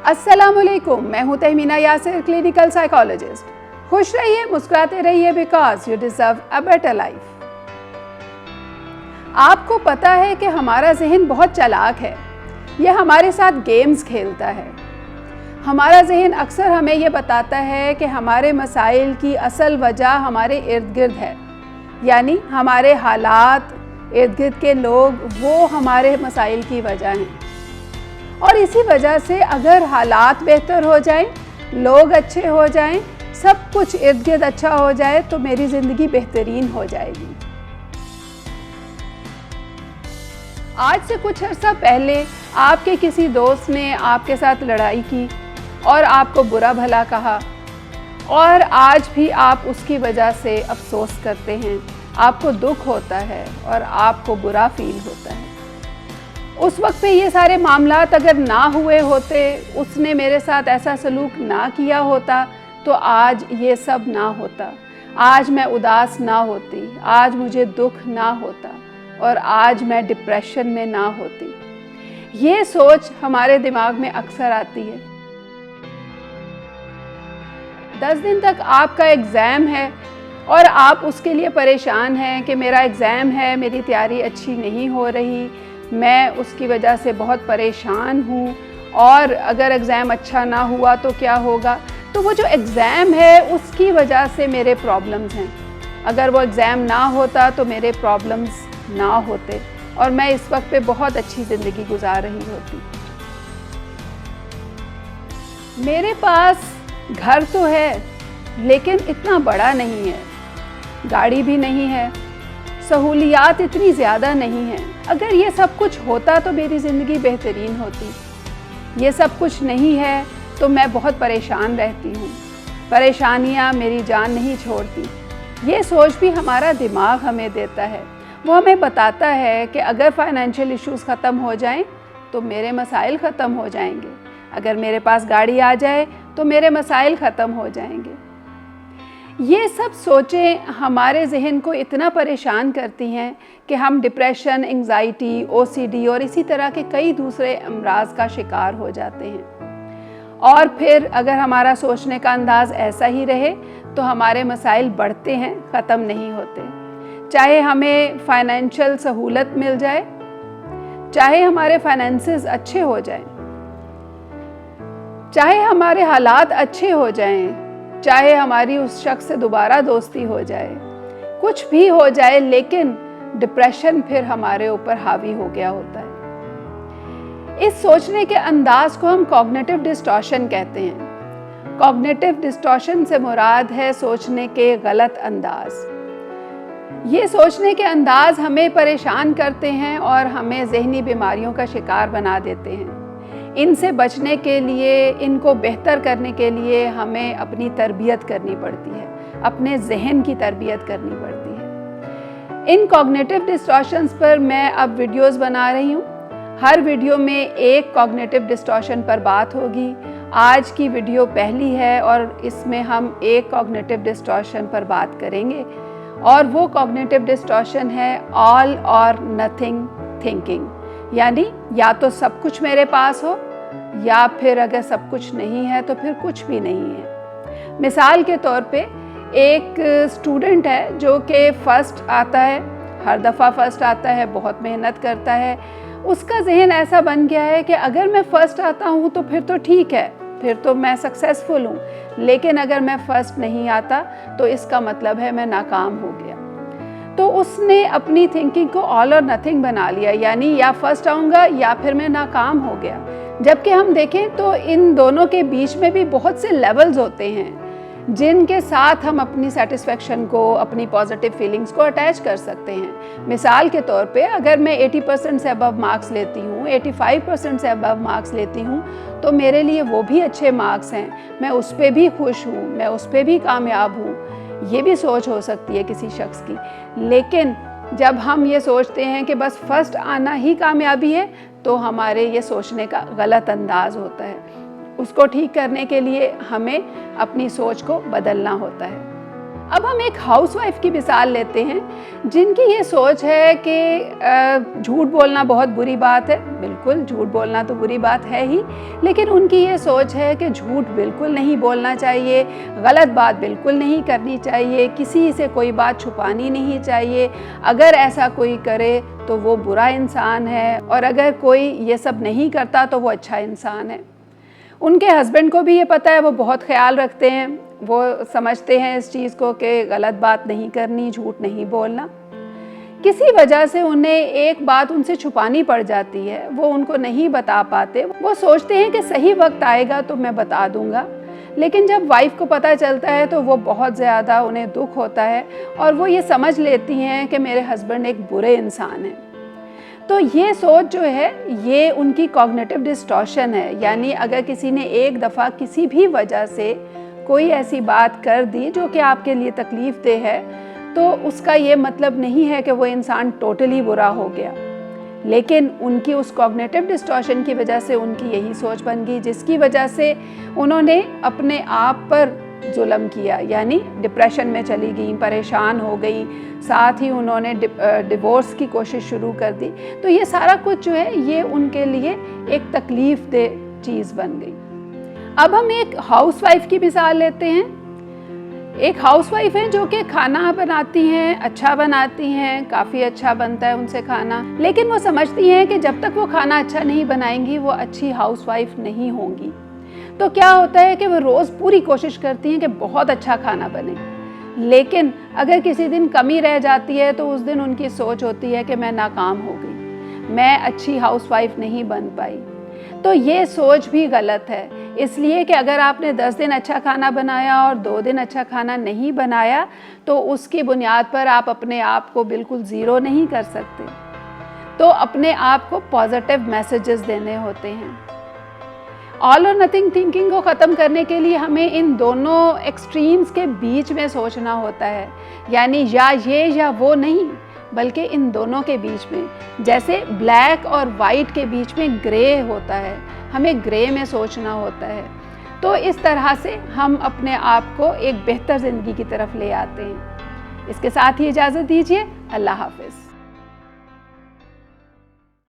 अस्सलामुअलैकुम, मैं हूं तहमीना यासिर, क्लिनिकल साइकोलॉजिस्ट। खुश रहिए, मुस्कुराते रहिए, because you deserve a better life. आपको पता है कि हमारा जहन बहुत चालाक है। यह हमारे साथ गेम्स खेलता है। हमारा जहन अक्सर हमें यह बताता है कि हमारे मसाइल की असल वजह हमारे इर्द गिर्द है, यानी हमारे हालात, इर्द गिर्द के लोग, वो हमारे मसाइल की वजह हैं। और इसी वजह से अगर हालात बेहतर हो जाएं, लोग अच्छे हो जाएं, सब कुछ इर्द गिर्द अच्छा हो जाए तो मेरी ज़िंदगी बेहतरीन हो जाएगी। आज से कुछ अर्सा पहले आपके किसी दोस्त ने आपके साथ लड़ाई की और आपको बुरा भला कहा, और आज भी आप उसकी वजह से अफसोस करते हैं, आपको दुख होता है और आपको बुरा फील होता है। उस वक्त पे ये सारे मामलात अगर ना हुए होते, उसने मेरे साथ ऐसा सलूक ना किया होता, तो आज ये सब ना होता, आज मैं उदास ना होती, आज मुझे दुख ना होता और आज मैं डिप्रेशन में ना होती। ये सोच हमारे दिमाग में अक्सर आती है। 10 दिन तक आपका एग्ज़ाम है और आप उसके लिए परेशान हैं कि मेरा एग्ज़ाम है, मेरी तैयारी अच्छी नहीं हो रही, मैं उसकी वजह से बहुत परेशान हूँ, और अगर एग्ज़ाम अच्छा ना हुआ तो क्या होगा। तो वो जो एग्ज़ाम है उसकी वजह से मेरे प्रॉब्लम्स हैं। अगर वो एग्ज़ाम ना होता तो मेरे प्रॉब्लम्स ना होते और मैं इस वक्त पे बहुत अच्छी ज़िंदगी गुजार रही होती। मेरे पास घर तो है लेकिन इतना बड़ा नहीं है, गाड़ी भी नहीं है, सहूलियात इतनी ज़्यादा नहीं हैं। अगर ये सब कुछ होता तो मेरी ज़िंदगी बेहतरीन होती। ये सब कुछ नहीं है तो मैं बहुत परेशान रहती हूँ। परेशानियाँ मेरी जान नहीं छोड़ती। ये सोच भी हमारा दिमाग हमें देता है। वो हमें बताता है कि अगर फाइनेंशियल इश्यूज़ ख़त्म हो जाएं तो मेरे मसाइल ख़त्म हो जाएंगे, अगर मेरे पास गाड़ी आ जाए तो मेरे मसाइल ख़त्म हो जाएंगे। ये सब सोचें हमारे जहन को इतना परेशान करती हैं कि हम डिप्रेशन, एंग्जाइटी, ओसीडी और इसी तरह के कई दूसरे अमराज का शिकार हो जाते हैं। और फिर अगर हमारा सोचने का अंदाज़ ऐसा ही रहे तो हमारे मसाइल बढ़ते हैं, ख़त्म नहीं होते। चाहे हमें फाइनेंशियल सहूलत मिल जाए, चाहे हमारे फाइनेंसेस अच्छे हो जाएं, चाहे हमारे हालात अच्छे हो जाएं, चाहे हमारी उस शख्स से दोबारा दोस्ती हो जाए, कुछ भी हो जाए, लेकिन डिप्रेशन फिर हमारे ऊपर हावी हो गया होता है। इस सोचने के अंदाज को हम कॉग्निटिव डिस्टॉर्शन कहते हैं। कॉग्निटिव डिस्टॉर्शन से मुराद है सोचने के गलत अंदाज। ये सोचने के अंदाज हमें परेशान करते हैं और हमें ज़हनी बीमारियों का शिकार बना देते हैं। इनसे बचने के लिए, इनको बेहतर करने के लिए हमें अपनी तरबियत करनी पड़ती है, अपने जहन की तरबियत करनी पड़ती है। इन कॉग्निटिव डिस्टॉर्शंस पर मैं अब वीडियोस बना रही हूँ। हर वीडियो में एक कॉग्निटिव डिस्टॉर्शन पर बात होगी। आज की वीडियो पहली है और इसमें हम एक कॉग्निटिव डिस्टॉर्शन पर बात करेंगे, और वो कॉग्निटिव डिस्टॉर्शन है ऑल और नथिंग थिंकिंग, यानी या तो सब कुछ मेरे पास हो, या फिर अगर सब कुछ नहीं है तो फिर कुछ भी नहीं है। मिसाल के तौर पे एक स्टूडेंट है जो कि फ़र्स्ट आता है, हर दफ़ा फ़र्स्ट आता है, बहुत मेहनत करता है। उसका जहन ऐसा बन गया है कि अगर मैं फ़र्स्ट आता हूँ तो फिर तो ठीक है, फिर तो मैं सक्सेसफुल हूँ, लेकिन अगर मैं फ़र्स्ट नहीं आता तो इसका मतलब है मैं नाकाम हो गया। तो उसने अपनी थिंकिंग को ऑल और नथिंग बना लिया, यानी या फर्स्ट आऊँगा या फिर मैं नाकाम हो गया। जबकि हम देखें तो इन दोनों के बीच में भी बहुत से लेवल्स होते हैं जिनके साथ हम अपनी सेटिस्फेक्शन को, अपनी पॉजिटिव फीलिंग्स को अटैच कर सकते हैं। मिसाल के तौर पे अगर मैं 80% से अबव मार्क्स लेती हूँ, 85% से अबव मार्क्स लेती हूँ, तो मेरे लिए वो भी अच्छे मार्क्स हैं, मैं उस पर भी खुश हूँ, मैं उस पर भी कामयाब हूँ। ये भी सोच हो सकती है किसी शख्स की। लेकिन जब हम ये सोचते हैं कि बस फर्स्ट आना ही कामयाबी है, तो हमारे ये सोचने का गलत अंदाज होता है। उसको ठीक करने के लिए हमें अपनी सोच को बदलना होता है। अब हम एक हाउसवाइफ की मिसाल लेते हैं जिनकी ये सोच है कि झूठ बोलना बहुत बुरी बात है। बिल्कुल झूठ बोलना तो बुरी बात है ही, लेकिन उनकी ये सोच है कि झूठ बिल्कुल नहीं बोलना चाहिए, गलत बात बिल्कुल नहीं करनी चाहिए, किसी से कोई बात छुपानी नहीं चाहिए। अगर ऐसा कोई करे तो वो बुरा इंसान है, और अगर कोई ये सब नहीं करता तो वो अच्छा इंसान है। उनके हस्बैंड को भी ये पता है, वो बहुत ख्याल रखते हैं, वो समझते हैं इस चीज़ को कि गलत बात नहीं करनी, झूठ नहीं बोलना। किसी वजह से उन्हें एक बात उनसे छुपानी पड़ जाती है, वो उनको नहीं बता पाते। वो सोचते हैं कि सही वक्त आएगा तो मैं बता दूंगा, लेकिन जब वाइफ को पता चलता है तो वो बहुत ज़्यादा उन्हें दुख होता है और वो ये समझ लेती हैं कि मेरे हस्बैंड एक बुरे इंसान हैं। तो ये सोच जो है ये उनकी कॉग्निटिव डिस्टॉर्शन है, यानी अगर किसी ने एक दफ़ा किसी भी वजह से कोई ऐसी बात कर दी जो कि आपके लिए तकलीफ़ देह है, तो उसका ये मतलब नहीं है कि वो इंसान टोटली बुरा हो गया, लेकिन उनकी उस कॉग्निटिव डिस्टॉर्शन की वजह से उनकी यही सोच बन गई, जिसकी वजह से उन्होंने अपने आप पर जुल्म किया, यानी डिप्रेशन में चली गई, परेशान हो गई, साथ ही उन्होंने डिवोर्स की कोशिश शुरू कर दी। तो ये सारा कुछ जो है ये उनके लिए एक तकलीफ़ दे चीज़ बन गई। अब हम एक हाउसवाइफ की मिसाल लेते हैं। एक हाउसवाइफ है जो कि खाना बनाती हैं, अच्छा बनाती हैं, काफ़ी अच्छा बनता है उनसे खाना, लेकिन वो समझती हैं कि जब तक वो खाना अच्छा नहीं बनाएंगी वो अच्छी हाउसवाइफ नहीं होंगी। तो क्या होता है कि वो रोज़ पूरी कोशिश करती हैं कि बहुत अच्छा खाना बने, लेकिन अगर किसी दिन कमी रह जाती है तो उस दिन उनकी सोच होती है कि मैं नाकाम हो गई, मैं अच्छी हाउसवाइफ नहीं बन पाई। तो ये सोच भी गलत है, इसलिए कि अगर आपने 10 दिन अच्छा खाना बनाया और 2 दिन अच्छा खाना नहीं बनाया तो उसकी बुनियाद पर आप अपने आप को बिल्कुल ज़ीरो नहीं कर सकते। तो अपने आप को पॉजिटिव मैसेजेस देने होते हैं। ऑल और नथिंग थिंकिंग को ख़त्म करने के लिए हमें इन दोनों एक्सट्रीम्स के बीच में सोचना होता है, यानी या ये या वो नहीं, बल्कि इन दोनों के बीच में। जैसे ब्लैक और वाइट के बीच में ग्रे होता है, हमें ग्रे में सोचना होता है। तो इस तरह से हम अपने आप को एक बेहतर ज़िंदगी की तरफ ले आते हैं। इसके साथ ही इजाज़त दीजिए। अल्लाह हाफ़िज़।